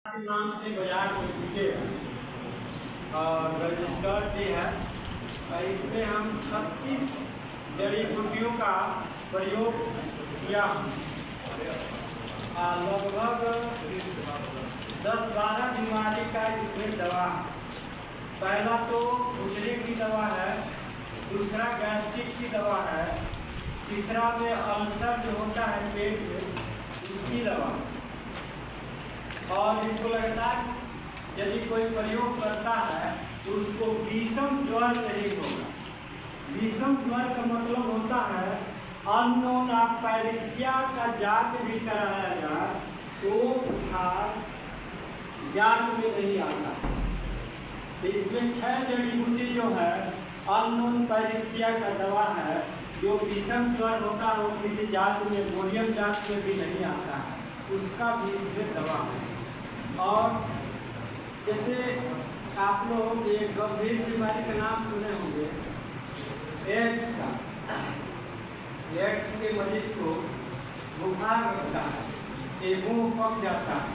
के नाम से बाजार में बिके और रजिस्टर्ड भी है। और इसमें हम 36 जड़ी बूटियों का प्रयोग किया। लगभग 10-12 बीमारी का इसमें दवा। पहला तो घुटने की दवा है, दूसरा गैस्ट्रिक की दवा है, तीसरा में अल्सर जो होता है पेट में उसकी दवा। और इसको लगातार यदि कोई प्रयोग करता है तो उसको विषम ज्वर नहीं होगा। विषम ज्वर का मतलब होता है अननोन पैरिक्सिया का जांच भी कराया जाए तो बुखार जांच में नहीं आता। तो इसमें 6 जड़ी बूटी जो है अननोन पैरिक्सिया का दवा है, जो विषम ज्वर होता है वो किसी जांच में मोडियम जांच में भी नहीं आता है, उसका भी इसमें दवा है। और जैसे आप लोग एक गंभीर बीमारी का नाम सुने होंगे, एड्स का। एड्स के मरीज को बुखार लगता है, ये मुंह पक जाता है,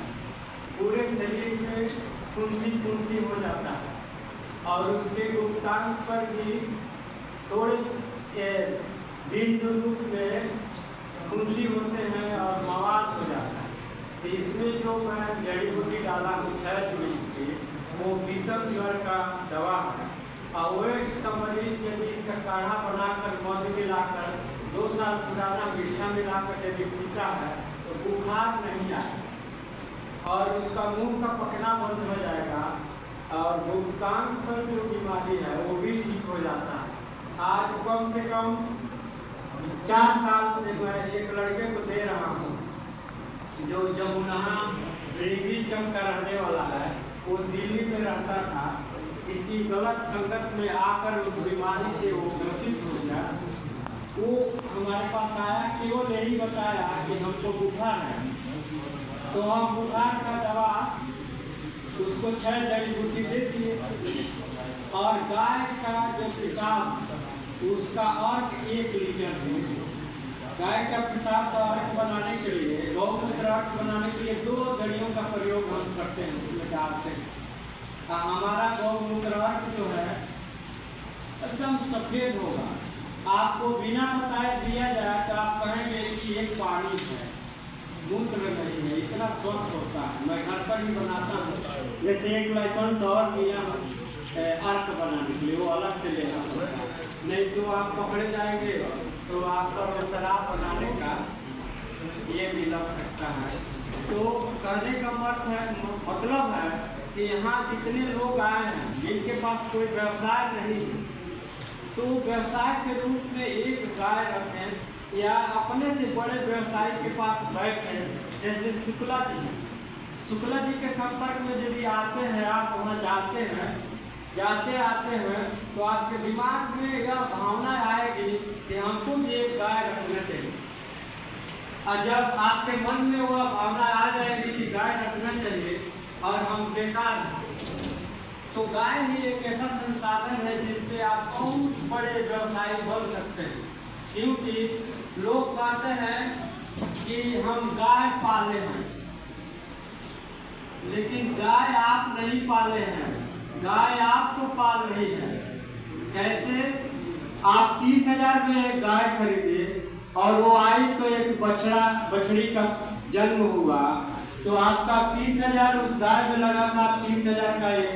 पूरे शरीर में फुंसी हो जाता है और उसके गुप्तांग पर भी थोड़े बिंदु रूप में फुंसी होते हैं और मवाद हो जाता है। तो इसमें जो मैं जड़ी बूटी डाला हूँ 6 जड़ी बूटी, वो विषम ज्वर का दवा है। और एड्स का मरीज यदि इसका काढ़ा बनाकर मध मिलाकर 2 साल पुराना मीठा मिलाकर यदि पीता है तो बुखार नहीं आएगा और उसका मुंह का पकना बंद हो जाएगा और गुप्तांग पर जो बीमारी है वो भी ठीक हो जाता है। आज कम से कम 4 साल से मैं एक लड़के को दे रहा हूँ जो जमुना रेगी चम का रहने वाला है। वो दिल्ली में रहता था, किसी गलत संगत में आकर उस बीमारी से वो ग्रसित हो गया। वो हमारे पास आया, केवल यही बताया कि हमको बुखार है। तो हम बुखार का दवा उसको 6 जड़ी बूटी दे दिए और गाय का जो पेशाब उसका अर्क 1 लीटर है। गाय का पेशाब का अर्क बनाने के लिए, गौमूत्र अर्क बनाने के लिए 2 जड़ियों का प्रयोग हम करते हैं, उसमें डालते हैं। हमारा गौमूत्र अर्क जो है एकदम सफेद होगा। आपको बिना बताए दिया जाए तो आप कहेंगे कि एक पानी है, मूत्र नहीं है, इतना स्वच्छ होता है। मैं घर पर ही बनाता हूँ। जैसे एक लाइसेंस और दिया अर्क बनाने के लिए, वो अलग से लेना पड़ता है, नहीं तो आप पकड़े जाएंगे तो आपका वो शराब बनाने का ये भी लग सकता है। तो कहने का मतलब है कि यहाँ जितने लोग आए हैं जिनके पास कोई व्यवसाय नहीं है, तो व्यवसाय के रूप में एक गाय रखें या अपने से बड़े व्यवसायी के पास बैठे। जैसे शुक्ला जी के संपर्क में यदि आते हैं, आप वहाँ जाते आते हैं तो आपके दिमाग में यह भावना आएगी कि हमको भी एक गाय रखना चाहिए। और जब आपके मन में वह भावना आ जाएगी कि गाय रखना चाहिए और हम बेकार हैं, तो गाय ही एक ऐसा संसाधन है जिससे आप बहुत बड़े व्यवसायी बन सकते हैं। क्योंकि लोग कहते हैं कि हम गाय पाले हैं, लेकिन गाय आप नहीं पाले हैं, गाय आपको पाल रही है। कैसे? आप 30,000 में एक गाय खरीदे और वो आई तो एक बछड़ी का जन्म हुआ, तो आपका 30,000 उस गाय में लगा था, 30,000 का एक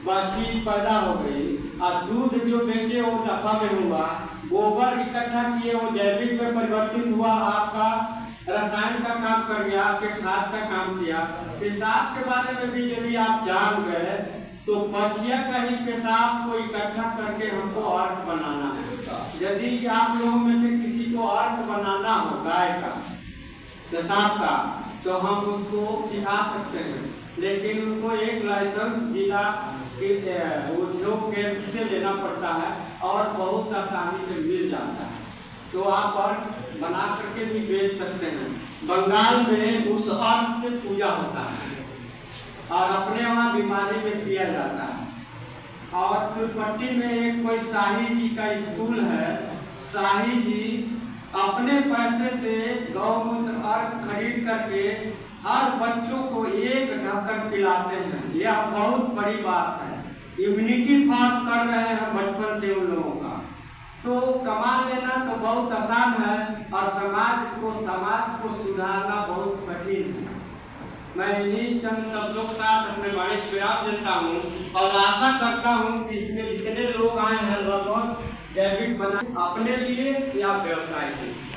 बाछी पैदा हो गई। और दूध जो बेचे वो नफा में हुआ, गोबर इकट्ठा किए वो जैविक में परिवर्तित हुआ, आपका रसायन का काम कर गया, आपके खाद का काम किया। पेशाब के बारे में भी यदि आप जान गए तो बछिया का ही पेशाब को इकट्ठा करके हमको अर्क बनाना है। यदि आप लोगों में से किसी को अर्क बनाना हो गाय का पेशाब का, तो हम उसको सिखा सकते हैं, लेकिन उनको एक लाइसेंस जिला उद्योग केंद्र से लेना पड़ता है और बहुत आसानी से मिल जाता है। तो आप अर्क बना करके भी बेच सकते हैं। बंगाल में उस अर्क से पूजा होता है और अपने वहाँ बीमारी में किया जाता है। और तिरुपति में एक कोई शाही जी का स्कूल है। शाही जी अपने पैसे से गौमूत्र अर्क खरीद करके हर बच्चों को एक ढक्कन पिलाते हैं, यह बहुत बड़ी बात है। इम्यूनिटी फॉर्म कर रहे हैं बचपन से उन लोगों का, तो कमा लेना तो बहुत आसान है और समाज को सुधारना बहुत कठिन है। मैं इन्हीं चंद शब्दों के साथ अपने बारे में विराम देता हूँ और आशा करता हूँ कि इसमें जितने लोग आए हैं लगभग जैविक बना अपने लिए या व्यवसाय के लिए।